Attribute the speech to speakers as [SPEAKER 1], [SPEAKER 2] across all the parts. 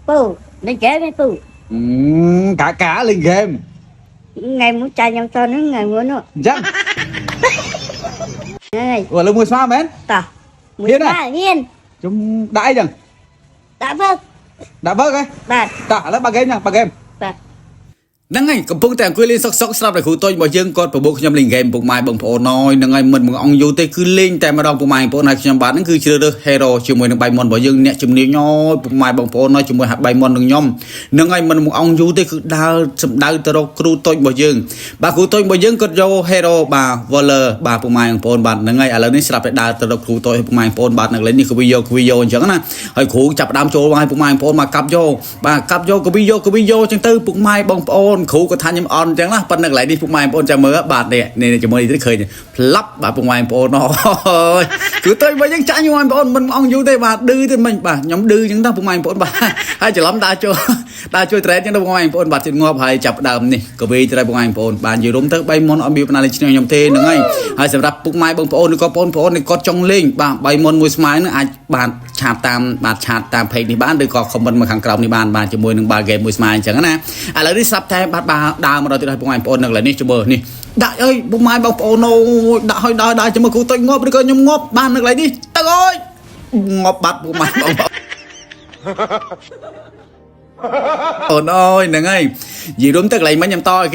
[SPEAKER 1] Pù, lên ghế với Pù.
[SPEAKER 2] Cả lên game.
[SPEAKER 1] Ngày muốn trai nhầm to nữa, ngày muốn nữa.
[SPEAKER 2] Chắc.
[SPEAKER 1] Này,
[SPEAKER 2] Ủa là mùi xóa mến.
[SPEAKER 1] tỏ.
[SPEAKER 2] Hiên này.
[SPEAKER 1] Hiên.
[SPEAKER 2] Chúng đãi chẳng.
[SPEAKER 1] Đã vâng.
[SPEAKER 2] Đã vâng ấy.
[SPEAKER 1] Bạn.
[SPEAKER 2] Đã là bà game nha, bà game.
[SPEAKER 1] Bạn.
[SPEAKER 2] ហ្នឹងហើយកំពុងតែអង្គុយលេងសុកស្រាប់តែគ្រូតូចរបស់យើងគាត់ប្រមូលខ្ញុំលេងហ្គេមពុកម៉ែបងប្អូនហើយហ្នឹងហើយមិនអង្គយូរទេគឺលេងតែម្ដងពុកម៉ែបងប្អូនហើយខ្ញុំបាទហ្នឹងគឺជ្រើសរើស hero ជាមួយនឹងបាយមន់របស់យើងអ្នកជំនាញហើយពុកម៉ែបងប្អូនហើយជាមួយហាត់បាយមន់នឹងខ្ញុំហ្នឹងហើយមិនអង្គយូរទេគឺដើរសម្ដៅទៅរកគ្រូតូចរបស់យើងបាទគ្រូតូចរបស់យើងគាត់យក hero បាទ Waller បាទពុកម៉ែបងប្អូនបាទហ្នឹងហើយឥឡូវនេះស្រាប់តែដើរទៅរកគ្រូតូចពុកម៉ែបងប្អូនបាទនៅកន្លែងនេះគឺវីយ៉ូអញ្ចឹងណាហើយគ្រូចាប់ដើមចូលមកឲ្យពុកម៉ែបងប្អូនមកកាប់យកបាទកាប់យកក៏វីយ៉ូអញ្ចឹងទៅពុកម៉ែបងប្អូនគ្រូក៏ថាខ្ញុំអន់អញ្ចឹងណាប៉ុន្តែកន្លែងនេះពុកម៉ែបងប្អូនចាំមើលបាទនេះជាមួយនេះឃើញផ្លាប់បាទពុកម៉ែបងប្អូនអើយគឺទៅមកយើងចាញ់បងប្អូនមិនអង្គយូរទេបាទឌឺទេមិញបាទខ្ញុំឌឺអញ្ចឹងទៅពុកម៉ែបងប្អូនបាទហើយច្រឡំដើរជួយត្រេតអញ្ចឹងទៅពុកម៉ែបងប្អូនបាទជិតងាប់ហើយចាប់ដើមនេះក៏វេទៅពុកម៉ែបងប្អូនបាទនិយាយរួមទៅ3មុនអត់មានបណ្ណាលេងឈ្នះខ្ញុំទេហ្នឹងហើយសម្រាប់ពុកម៉ែបងប្អូនឬក៏បងប្អូនគាត់ចង់លេងបាទ3មុនមួយស្មើនឹងអាចបាទឆាតតាម page នេះបានឬក៏ comment មកខាងក្រោមនេះបានជាមួយនឹងបាល់ game មួយស្មើអញ្ចឹងណាឥឡូវនេះស្រាប់តែបាទដើរមកដល់ទីឲ្យពុកម៉ែបងប្អូននៅកន្លែងនេះជមើលនេះដាក់អើយពុកម៉ែបងប្អូនអូដាក់ឲ្យដើរជាមួយគ្រូតូចងាប់ឬក៏ខ្ញុំងាប់បាននៅកន្លែងនេះទៅអើយងាប់បាត់ពុកម៉ែបងប្អូនអូនអើយហ្នឹងហើយនិយាយរួមទៅកន្លែងមិញខ្ញុំតឲ្យ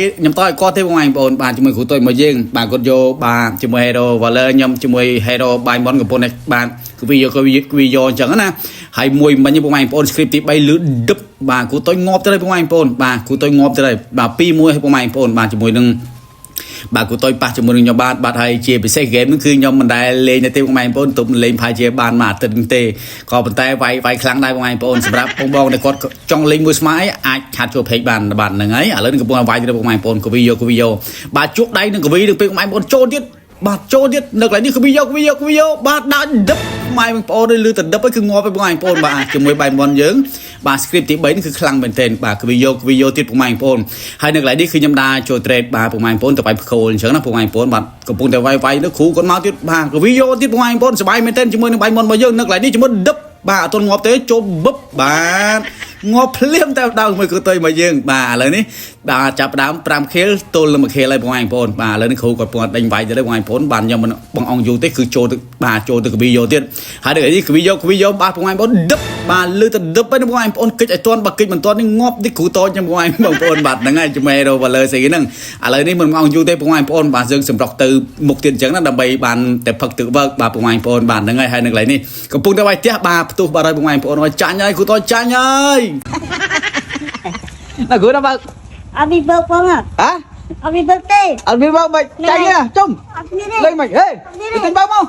[SPEAKER 2] គាត់ទេបងប្អូនបាទជាមួយគ្រូតូចមកយើងបាទគាត់យកបាទជាមួយ hero Waller ខ្ញុំជាមួយ hero Baimon កំពុងតែបាទគឺវីយ៉ូអញ្ចឹងណាហើយមួយមិញបងប្អូន script ទី3លឺដឹបបាទគ្រូតូចងាប់ទៅហើយបងប្អូនបាទគ្រូតូចងាប់ទៅហើយបាទ2-1បងប្អូនបាទជាមួយនឹងបាទគូតូចប៉ះជាមួយនឹងខ្ញុំបាទហើយជាពិសេសហ្គេមហ្នឹងគឺខ្ញុំមិនដែលលេងទេបងប្អូនទុំលេងផាជាបានមួយអាទិត្យទេក៏ប៉ុន្តែវាយខ្លាំងដែរបងប្អូនសម្រាប់បងដែលគាត់ចង់លេងមួយស្មើអាចឆាត់ចូល page បានហ្នឹងហើយឥឡូវនេះកំពុងវាយទៅបងប្អូនវីយ៉ូបាទជក់ដៃនឹងវីនឹងពេលបងប្អូនចូលទៀតបាទចូលទៀតនៅកន្លែងនេះគឺវីយ៉ូបាទដាក់ដឹបម៉ែបងប្អូនលឺតែដឹបហ្នឹងគឺងាប់ហើយបងប្អូនបាទជាមួយបាយមន់យើងបាទ script ទី3នេះគឺខ្លាំងមែនទែនបាទគឺវីយ៉ូទៀតបងប្អូនហើយនៅកន្លែងនេះគឺខ្ញុំដើរចូល trade បាទបងប្អូនទៅបាយផ្គោលអញ្ចឹងណាបងប្អូនបាទកំពុងតែវាយនៅគ្រូគាត់មកទៀតបាទគឺវីយ៉ូទៀតបងប្អូនសប្បាយមែនទែនជាមួយនឹងបាយមន់របស់យើងនៅកន្លែងនេះជាមួយដឹបបាទអត់ទាន់ងាប់ទេចូលបឹបបាទងាប់ភ្លាមតែដើមមួយគ្រូតូចមកយើងបាទឥឡូវនេះបាទចាប់ដើម5ខៀលទល់នឹង1ខៀលហើយបងប្អូនបាទឥឡូវនេះគ្រូគាត់ពងដេញវាយទៅបងប្អូនបាទខ្ញុំមិនបងអង្គយូរទេគឺចូលទៅកវីយ៉ូទៀតហើយនៅនេះកវីយ៉ូបាទបងប្អូនដឹបបាទលឺទៅដឹបហើយបងប្អូនគិចឲ្យទាន់បើគិចមិនទាន់នេះងាប់នេះគ្រូតូចខ្ញុំបងប្អូនបាទហ្នឹងហើយជាមួយ hero Waller ស្អីហ្នឹងឥឡូវនេះមិនអង្គយូរទេបងប្អូនបាទយើងសម្រុកទៅមុខទៀតអញ្ចឹងណាដើម្បីបានតែផឹកទឹកវើកបាទបងប្អូនបាទហ្នឹងហើយនៅកន្លែងនេះកំពុងតែវាយផ្ទះបាទផ្ទុះបាទហើយបងប្អូនចាញ់ហើយគ្រូតូចចាញ់ហើយណាគ្រូណាបើ
[SPEAKER 1] អត់មានបើផងហ៎អត់មានបើទេ
[SPEAKER 2] អត់មានបើមិនចាញ់ទេជុំលេងមិនហេទិញបើមក